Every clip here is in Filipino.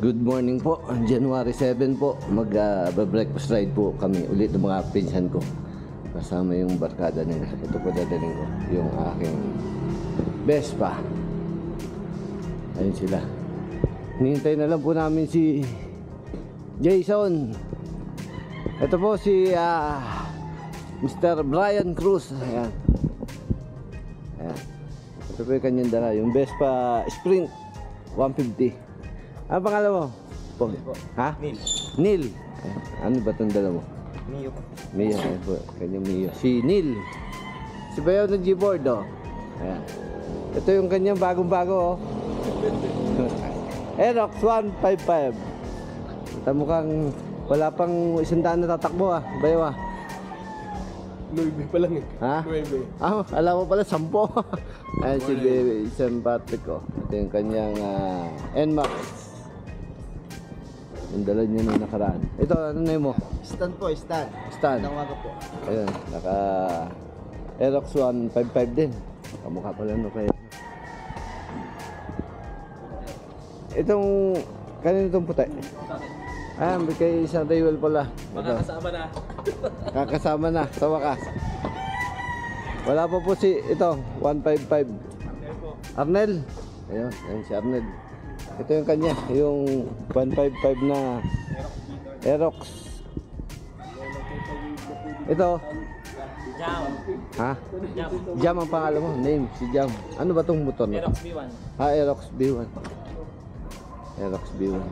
Good morning po. January 7 po. Mag-breakfast ride po kami ulit ng mga pinsan ko. Kasama yung barkada nila. Ito po dadaling ko. Yung aking Vespa. Ayun sila. Hinihintay na lang po namin si Jason. Ito po si Mr. Brian Cruz. Ayan. Ayan. Ito po yung kanyang dala. Yung Vespa Sprint 150. Ano pangalan mo? Po. Ha? Neil. Neil. Ano ba itong dala mo? Mio. Mio. Ayan po. Kanyang Mio. Si Neil. Si Bayaw ng G-board, oh. Ayan. Ito yung kanyang bagong-bago, oh. Aerox 155. Ito mukhang wala pang 100 na tatakbo, ah. Bayaw, ah. 9 pa lang eh. Ha? 9. Alam mo pala 10. Ayan si San Patrick, oh. Ito yung kanyang NMAX. Yung dala niya nung nakaraan. Ito, ano na mo? Stand po, stand. Stand. Nawaga po. Ayun, naka Aerox 155 din. Kamukha pala no kaya. Itong, kanino itong puti? May kay isang Raywell pala. Makakasama na. Kakasama na, sa wakas. Wala pa po si, ito, 155. Arnel. Ayun, ayun si Arnel. Ito yung kanya, yung 155 na Aerox. Ito. Jam. Ha? Jam. Jam ang pangalan mo, name, si Jam. Ano ba tong motor na? Aerox B1. Aerox B1. Aerox B1.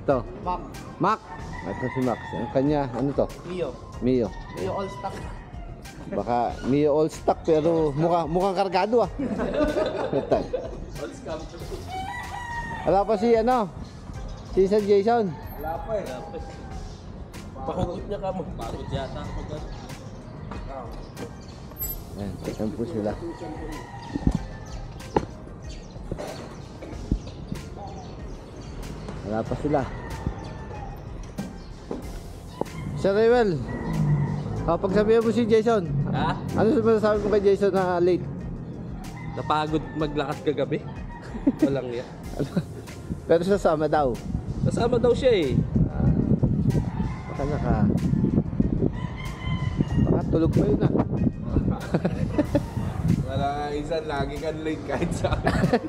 Ito. Mac. Mac. Ito si Max. Ang kanya, ano to? Mio. Mio. Mio all stock. Baka Mio all stock pero mukhang kargado, ah. All scam. Wala pa si ano? Si San Jason. Wala pa eh. Pahugot niya ka mo. Pagod yata. Ayan, saan po sila? Wala pa sila. Sir Raywell, kapag sabihan mo si Jason, Ha? ano masasabi mo kay Jason na late? Napagod maglakad kagabi. Walang yan. Pero sasama daw. Kasama daw siya eh. Baka tulog pa yun, ah. Wala nga isa, lagi kang late kahit sa akin.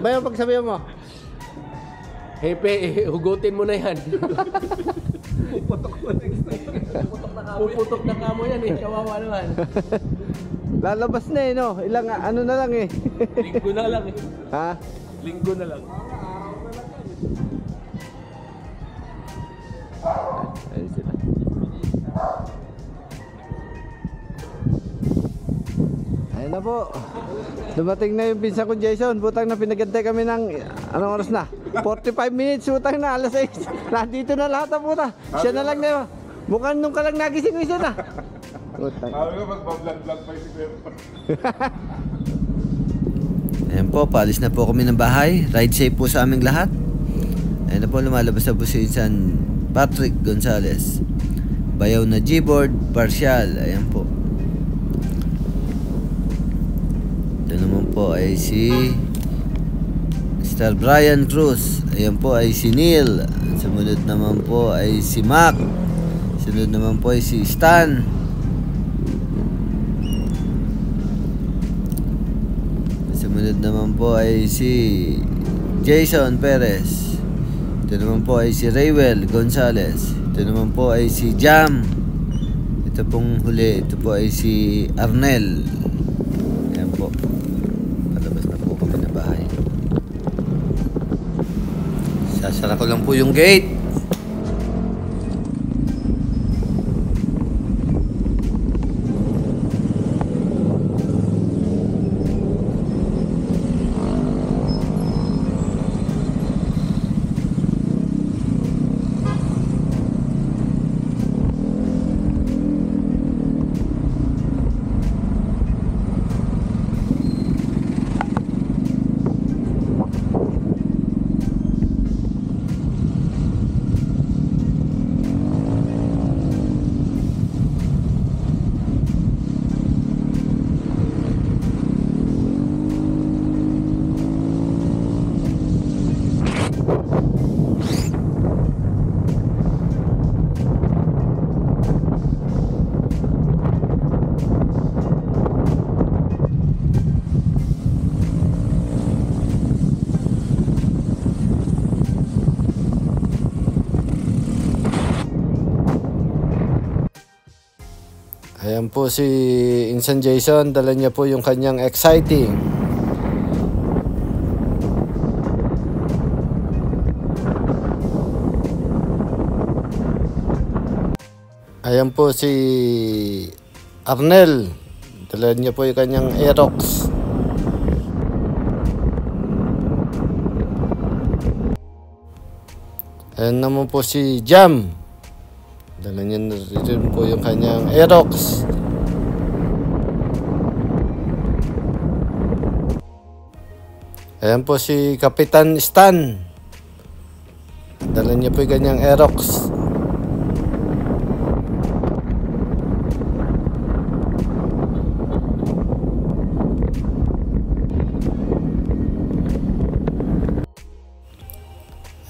Bayaw pag sabihan mo. Hepe, hugutin mo na yan. Putok mo next time. Puputok na kamo yan eh. Kawawa naman. Lalabas na eh, no? Ilang, ano na lang eh. Linggo na lang eh. Ha? Linggo na lang. Ayun sila. Ayun na po. Dumating na yung pinsan ko, Jason. Butang na pinagantay kami ng, anong oras na? 45 minutes. Butang na, alas 6. Nandito na lahat ang puta. Siya na lang na. Mukhang nung ka lang nagising ko siya na. Butang. Sabi ko, magbablog-vlog pa yung si Pepper. Ayan po, paalis na po kami ng bahay. Ride safe po sa aming lahat. Ayan na po, lumalabas na po si San Patrick Gonzales. Bayaw na G-board, partial. Ayan po. Ito naman po ay si Mr. Brian Cruz. Ayan po ay si Neil. Sumunod naman po ay si Mac. Sunod naman po ay si Stan. Sumunod naman po ay si Jason Perez. Ito naman po ay si Raywell Gonzales. Ito naman po ay si Jam. Ito pong huli. Ito po ay si Arnel. Ayan po. Palabas na po kami na bahay. Sasara ko lang po yung gate. Ayan po si Insan Jason, dala niya po yung kanyang exciting. Ayan po si Arnel, dala niya po yung kanyang Aerox. Ayan naman po si Jam, dala niya na rin po yung kanyang Aerox. Ayan po si Kapitan Stan, dala niya po yung kanyang Aerox.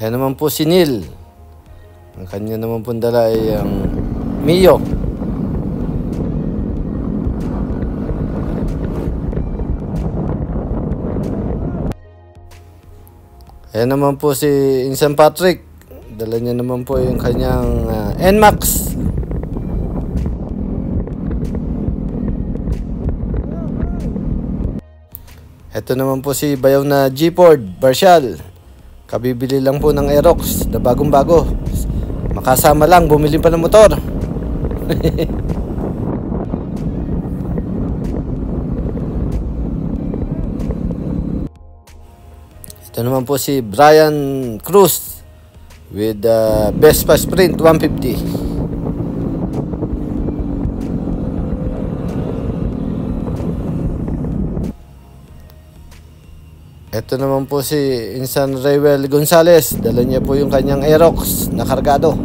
Ayan naman po si Neil. Ang kanya naman po dala ay ang Mio. Ayan naman po si Insan Patrick. Dala niya naman po yung kanyang NMAX. Ito naman po si Bayaw na G-Ford Barcial. Kabibili lang po ng Aerox na bagong-bago. Makasama lang, bumili pa ng motor. Ito naman po si Brian Cruz with Vespa Sprint 150. Ito naman po si Insan Raywell Gonzales. Dala niya po yung kanyang Aerox na kargado.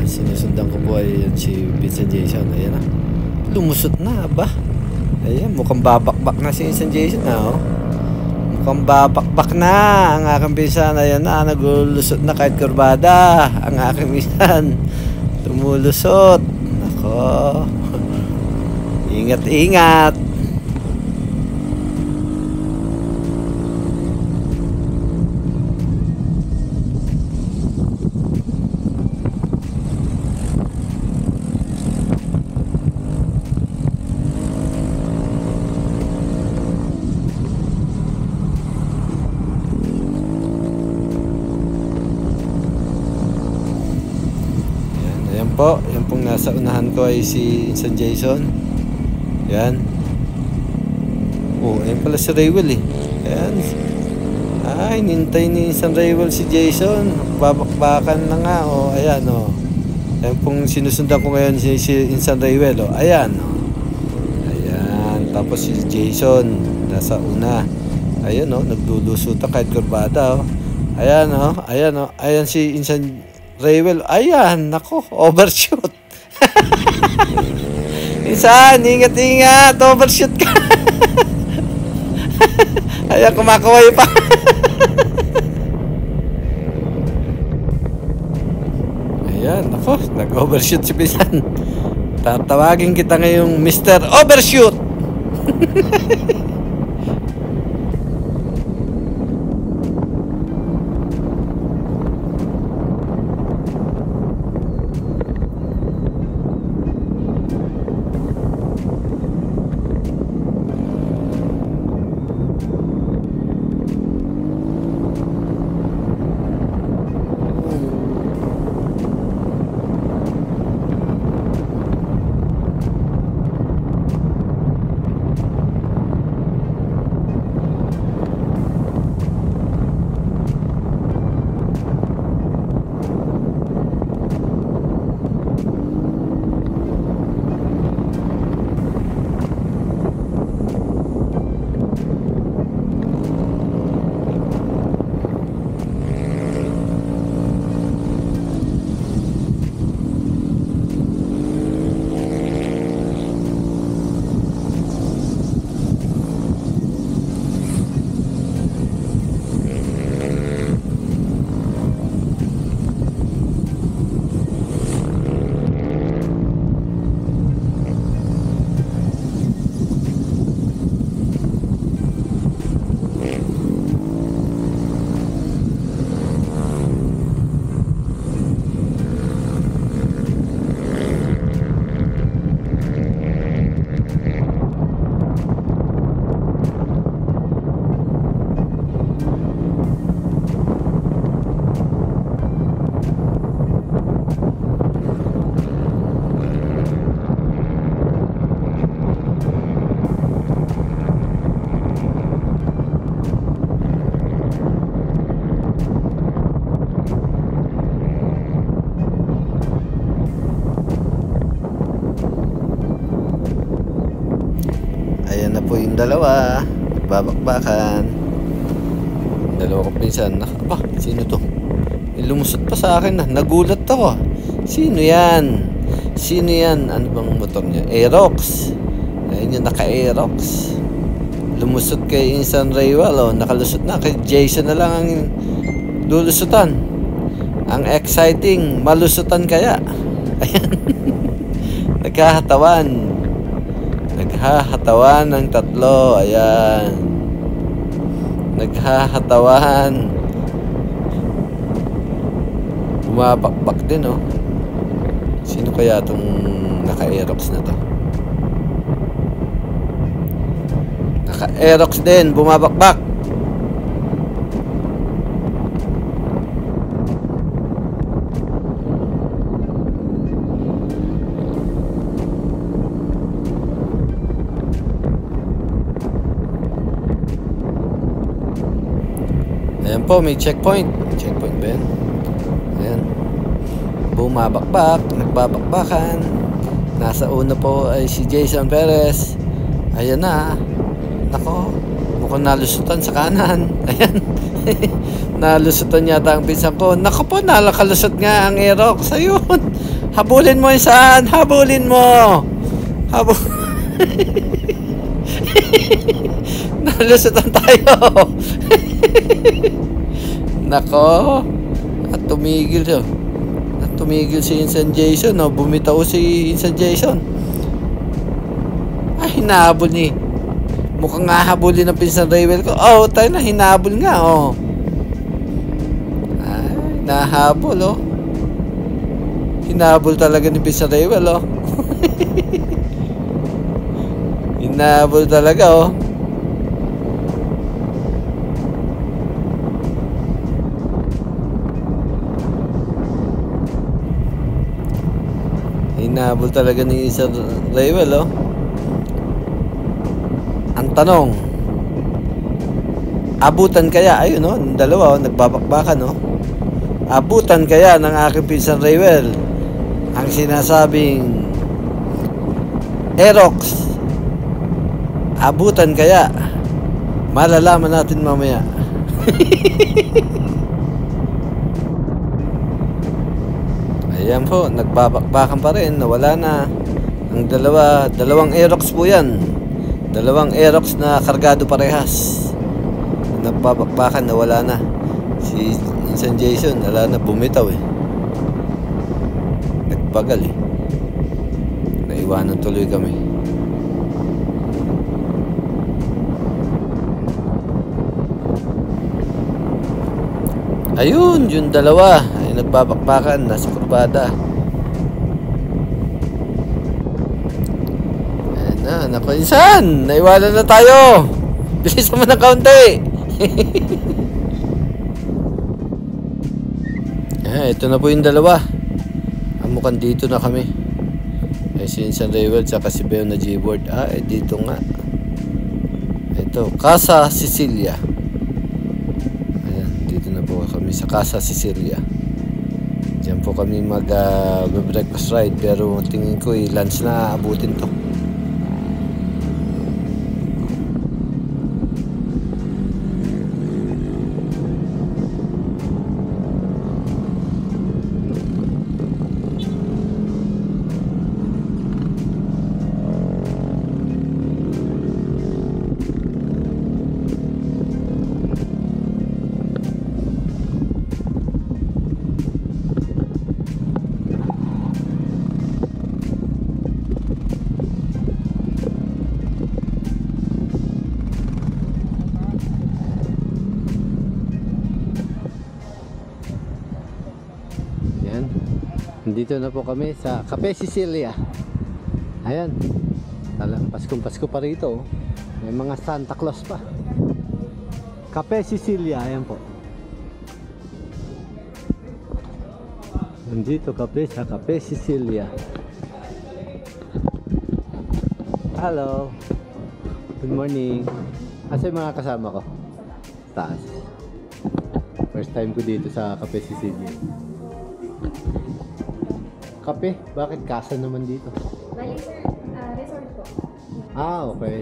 Sinusundan ko po ay si Vincent Jason. Ayan na, lumusot na ba? Ayan, mukhang babakbak na si Vincent Jason na, oh. Mukhang babakbak na ang aking pinsan. Ayan na, naglulusot na kahit kurbada ang aking pinsan. Tumulusot. Nako, ingat-ingat. Po, yan pong nasa unahan ko ay si Insan Jason. Yan. Oh, yan pala si Raywell eh. Yan. Ay, nintay ni Insan Raywell si Jason. Babakbakan na nga. Oh, ayan oh. Yan pong sinusundan ko ngayon si Insan Raywell. Oh, ayan oh. Ayan. Tapos si Jason nasa una. Ayan oh, nagdulusutan kahit kurbada oh. Ayan oh. Ayan oh. Ayan si Insan Raywell, ayan, nako, overshoot. Insan, ingat-ingat, overshoot ka. Ayan, kumakaway pa. Ayan, nako, nag-overshoot si Pinsan. Tatawagin kita ngayong Mr. Overshoot. yung dalawa. Babakbakan. Dalawa kong pinsan. Aba, sino to? Lumusot pa sa akin na. Nagulat ako. Sino yan? Sino yan? Ano bang motor niya? Aerox. Ayun yung naka-Aerox. Lumusot kay Insan Raywell. Oh. Nakalusot na. Kay Jason na lang ang lulusutan. Ang exciting. Malusutan kaya. Ayan. Naghahatawan. Naghahatawan ng tatlo. Ayan. Naghahatawan. Bumabakbak din, oh. Sino kaya itong naka-Aerox na to? Naka-Aerox din. Bumabakbak. Ayan po, may checkpoint. Checkpoint ba yan? Ayan. Bumabakbak, nagbabakbakan. Nasa una po ay si Jason Perez. Ayan na. Nako, mukhang nalusutan sa kanan. Ayan. Nalusutan yata ang pinsan ko. Nako po, nakalusot nga ang Aerox. Ayun. Habulin mo saan? Habulin mo. Nalusutan tayo. Nako. At tumigil siya. At tumigil si Insan Jason. Oh. Bumitaw si Insan Jason. Ay, hinahabol ni. Mukhang nga habulin ng pinsan Raywell ko. Oh, tayo na. Hinahabol nga. Oh. Ay, nahabol. Oh. Hinahabol talaga ni pinsan Raywell. Oh. Hinahabol talaga. Oh. Hinabol talaga ni Sir Raywell, oh. Ang tanong, abutan kaya, ayun, oh, dalawa, oh, nagbabakbakan, oh. Abutan kaya ng aking pinsan Raywell ang sinasabing Aerox? Abutan kaya? Malalaman natin mamaya. Ayan po, nagbabakbakan pa rin, nawala na. Ang dalawang Aerox po yan. Dalawang Aerox na kargado parehas. Nagbabakbakan, nawala na. Si Insan Jason, wala na, bumitaw eh. Nagbagal eh. Naiwanan tuloy kami. Ayun, yung dalawa ay nagbabakbakan, nasa kurbada. Ayan na, naku, Insan, naiwanan na tayo. Bilis mo ng kaunti. Ito na po yung dalawa. Mukhang dito na kami. Ay, si Insan Raywell saka si Beo na G-board. Dito nga. Ito, Casa Cecilia. Dito na po kami sa Casa Cecilia. Diyan po kami mag-breakfast ride. Pero tingin ko lunch na abutin to. Dito na po kami sa Cafe Cecilia. Ayan. Talang Paskong-Pasko pa rito. May mga Santa Claus pa. Cafe Cecilia. Ayan po. Nandito kami sa Cafe Cecilia. Hello. Good morning. Asa yung mga kasama ko? Taas. First time ko dito sa Cafe Cecilia. Kape? Bakit casa naman dito? Bali sir, resort po. Okay.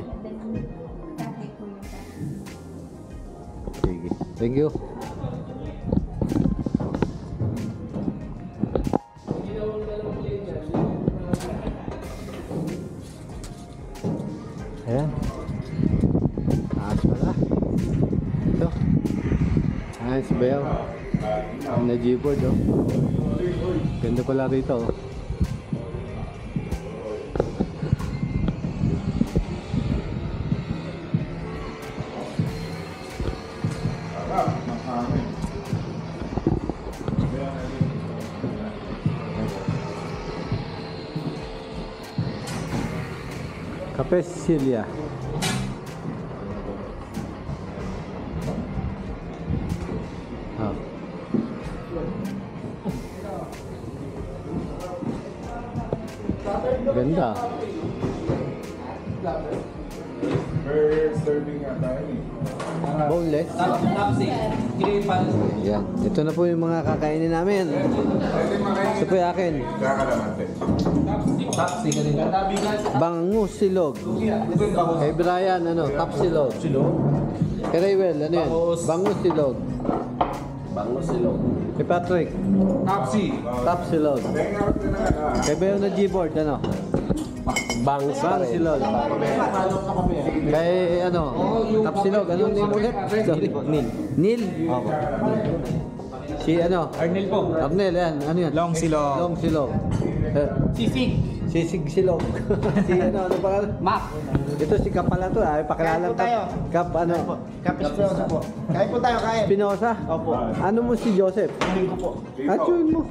Thank you. Ayan. Taas pala. Ito. Ayan si Bayaw. Ang na-G-board oh. Ganda pala rito oh. Cafe Sicilia. Oh. Ganda. Per serving nga tayo eh. Boneless. Tapsi. Yan. Ito na po yung mga kakainin namin. Pwede makain. Ito po yung akin. Kakalamante. Tapsi ka rin. Bangus silog. Kay Brian, ano, top silog. Kay Raywell, ano yan? Bangus silog. Bangus silog. Kay Patrick, Tapsi. top silog. Hangout na na. Kay Bayo na G-board, ano? Bangus Bangus silog. Kay, ano, top silog. Anong name ulit? Sorry. Neil. Si, ano? Arnel po. Arnel, yan. Ano yan? Long silog. Long silog. Sisig. Sisig silog. Si, ano pa? Mac. Ito si Kap pala to, ay pakilala Kain po tayo. Kap, ano? Espinosa po. Kain po tayo, kain. Spinoza? Opo. Ano mo si Joseph? Kunin ko po. Atsuin mo.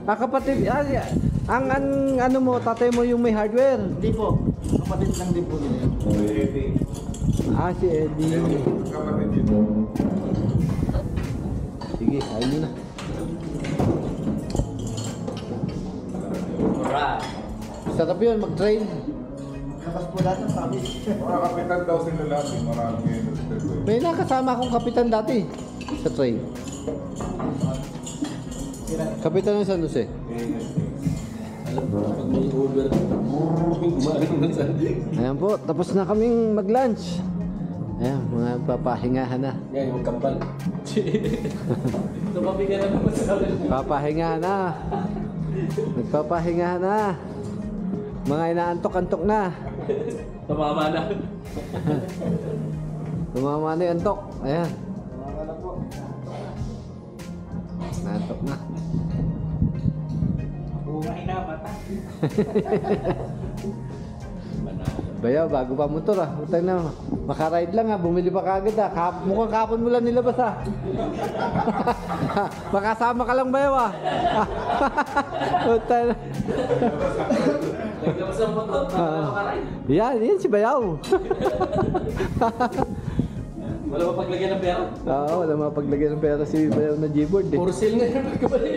Kapatid, ang ano mo, tatay mo yung may hardware. Hindi po. Kapatid lang din po nila. Si Eddie. Kapatid yun. Sige, kain mo na. Alright. Sarap yun, mag-train. Labas po lahat ng service. Mga kapitan daw sila lahat. Marami ngayon. May nakasama akong kapitan dati sa train. Kapitan ng San Jose. Alam mo, pag may Uber, gumagano ng sandi. Ayan po, tapos na kaming mag-lunch. Ayan, mga papahingahan na. Yan, yung kambal. Tumabi ka na naman sa akin. Papahingahan na. Nagpapahingahan na. Mga inaantok-antok na. Tumama na. Tumama na yung antok. Ayan. Naantok na. Buhay na, mata. Bayaw, bago pa motor ah. Utang na. Makaride lang ah. Bumili pa kagad ah. Mukhang kapon mo lang nilabas ah. Makasama ka lang bayaw ah. Utang na. Naglabas ang motor, makaray. Yan si bayaw. Wala pa paglagyan ng pera. Oo, wala mapaglagay ng pera si bayaw na G-board eh. Puro sale nga yung pagkabalin.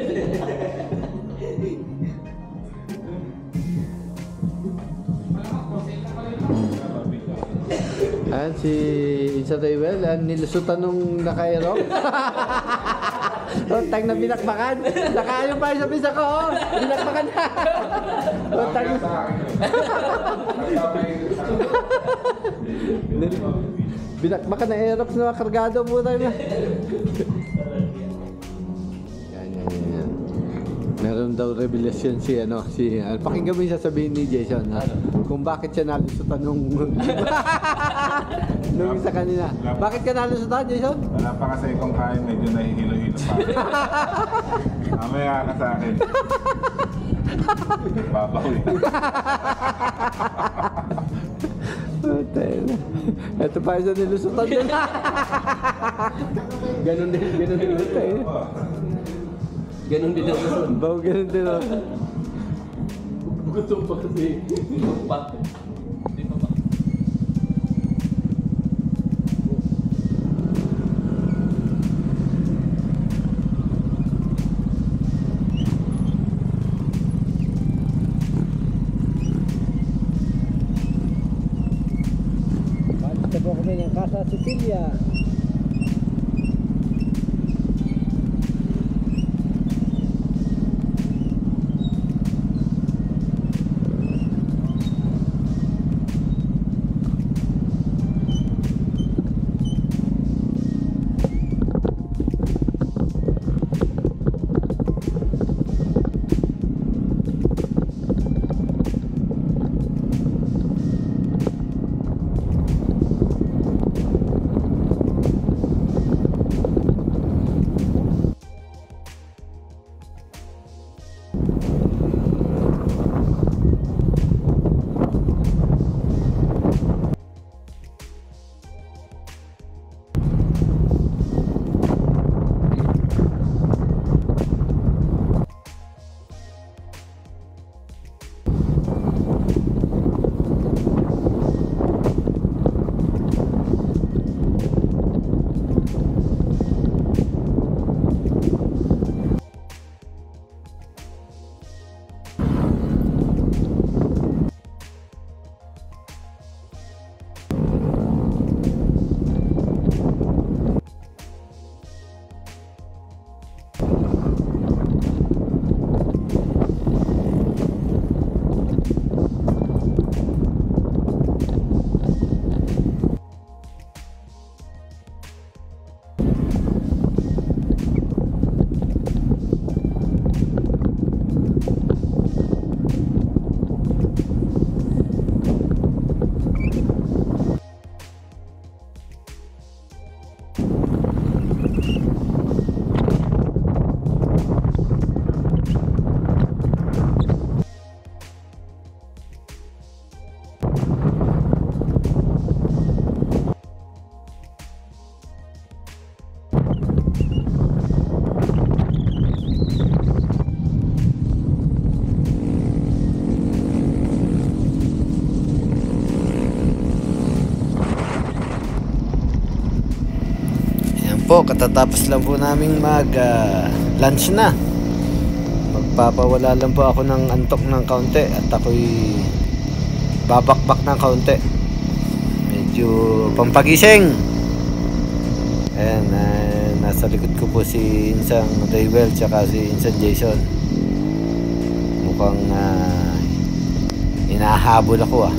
Ayan si Insa Raywell, nilusutan nung naka-aero. Tag na binakbakan. Nakaayos pa sa pisa ko, oh. Binakbakan na. Tag na. Binakbakan na Aerox na kargado po tayo na. Yan. Meron daw revelasyon si pakinggan mo yung sasabihin ni Jason ha? Kung bakit siya nalusutan nung isa kanina. Bakit ka nalusutan, Jason? Wala pa kasi kung kain, medyo nahihilo-hilo pa. Mamaya ka sa akin. Babawi. Ito pa isa nilusutan din. Ganon din ito eh. Ganon din ang gusto. Bago ganon din oh. Gusto pa kasi. Pa. Hindi pa ba? Basta po kami ng Casa Sicilia. po, katatapos lang po naming mag lunch na. Magpapawala lang po ako ng antok ng kaunti at ako'y babakbak ng kaunti. Medyo pampagising. Ayan, nasa likod ko po si Insang Daywell tsaka si Insang Jason. Mukhang hinahabol ako ah.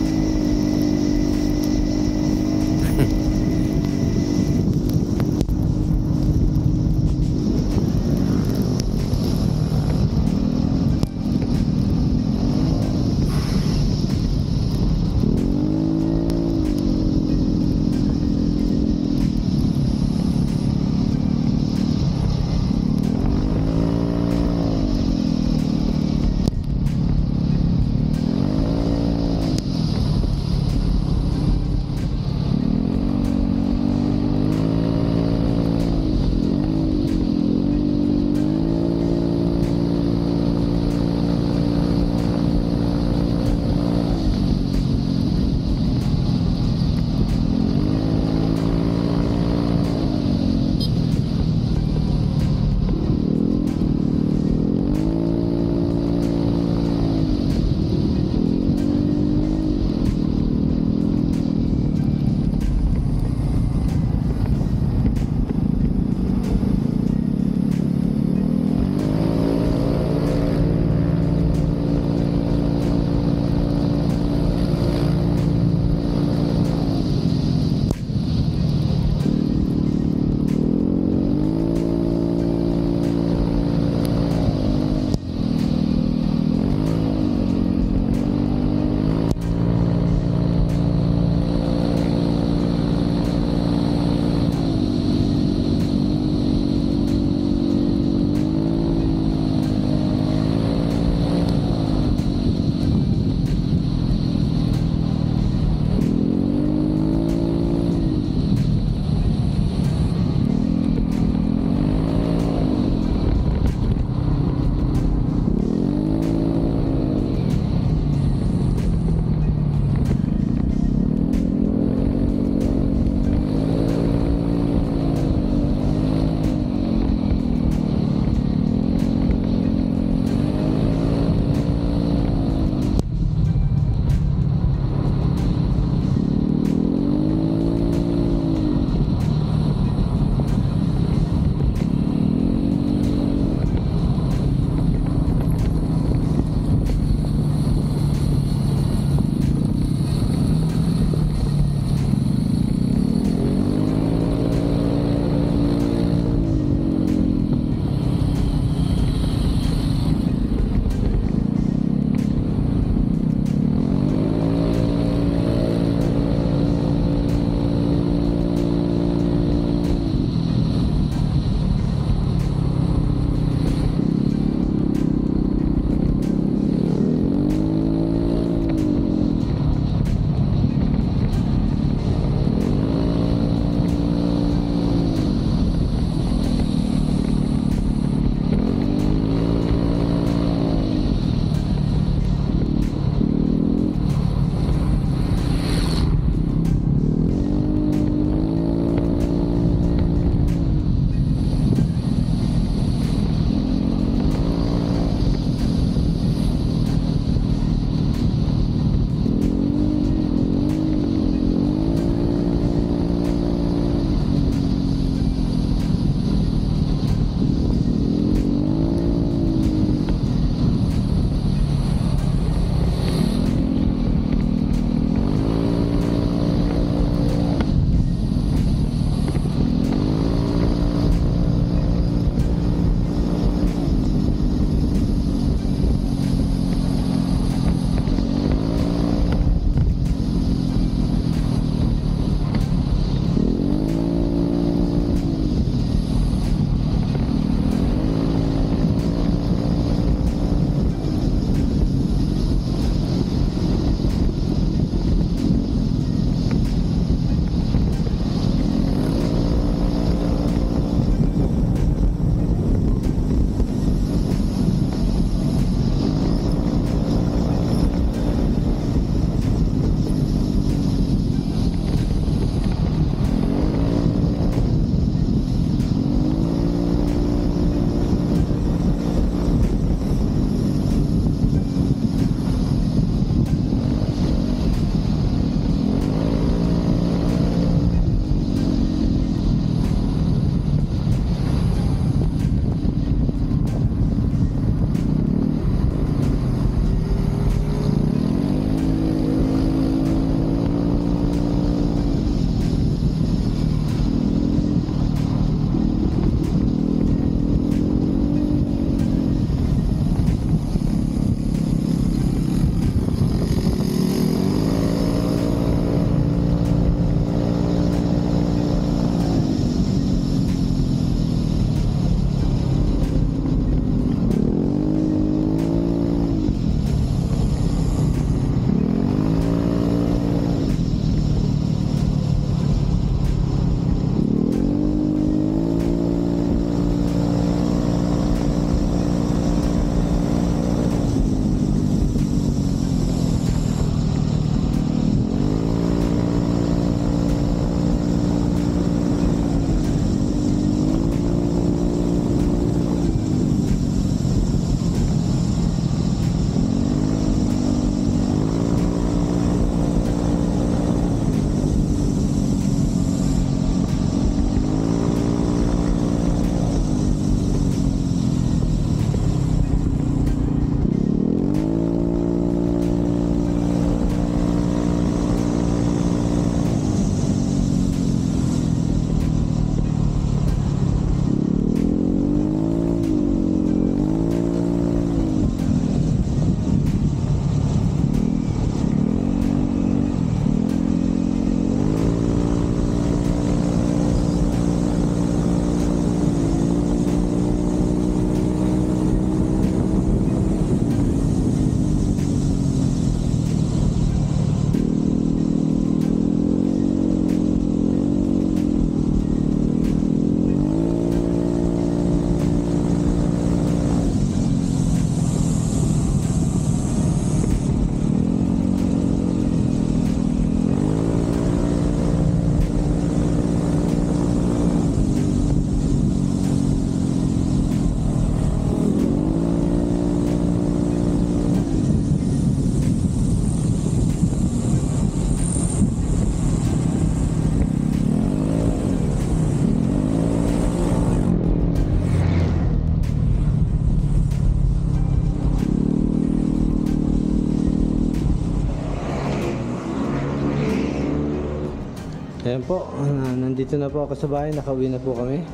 Ayan po, nandito na po ako sa bahay, nakauwi na po kami.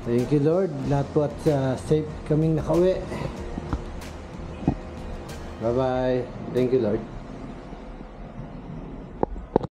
Thank you Lord, lahat po at safe kaming nakauwi. Bye bye, thank you Lord.